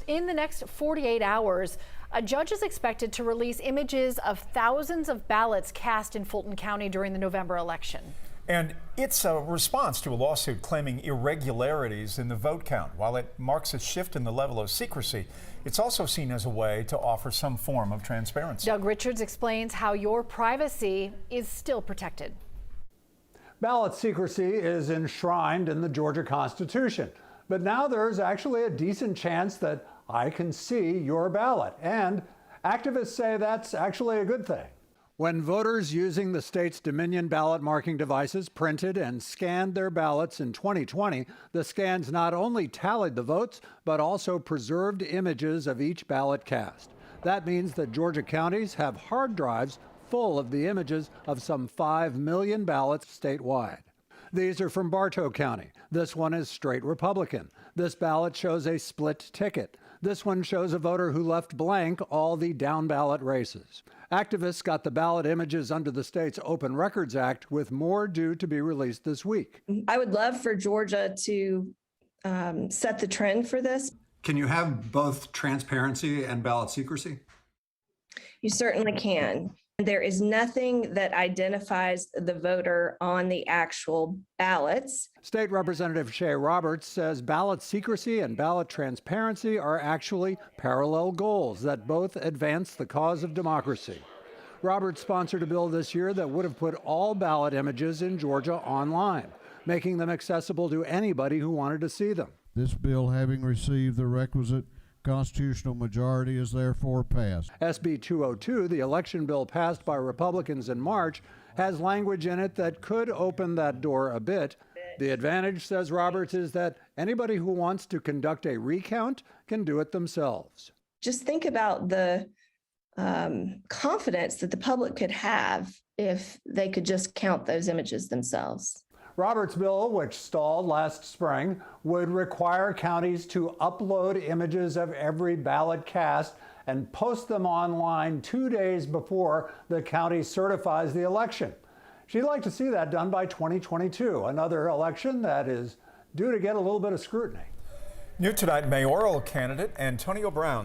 In the next 48 hours, a judge is expected to release images of thousands of ballots cast in Fulton County during the November election. And it's a response to a lawsuit claiming irregularities in the vote count. While it marks a shift in the level of secrecy, it's also seen as a way to offer some form of transparency. Doug Richards explains how your privacy is still protected. Ballot secrecy is enshrined in the Georgia Constitution. But now there's actually a decent chance that I can see your ballot. And activists say that's actually a good thing. When voters using the state's Dominion ballot marking devices printed and scanned their ballots in 2020, the scans not only tallied the votes, but also preserved images of each ballot cast. That means that Georgia counties have hard drives full of the images of some 5 million ballots statewide. These are from Bartow County. This one is straight Republican. This ballot shows a split ticket. This one shows a voter who left blank all the down ballot races. Activists got the ballot images under the state's Open Records Act, with more due to be released this week. I would love for Georgia to set the trend for this. Can you have both transparency and ballot secrecy? You certainly can. There is nothing that identifies the voter on the actual ballots. State Representative Shea says ballot secrecy and ballot transparency are actually parallel goals that both advance the cause of democracy. Roberts sponsored a bill this year that would have put all ballot images in Georgia online, making them accessible to anybody who wanted to see them. This bill, having received the requisite constitutional majority, is therefore passed. SB 202, the election bill passed by Republicans in March, has language in it that could open that door a bit. The advantage, says Roberts, is that anybody who wants to conduct a recount can do it themselves. Just think about the confidence that the public could have if they could just count those images themselves. Roberts' bill, which stalled last spring, would require counties to upload images of every ballot cast and post them online 2 days before the county certifies the election. She'd like to see that done by 2022, another election that is due to get a little bit of scrutiny. New tonight, mayoral candidate Antonio Brown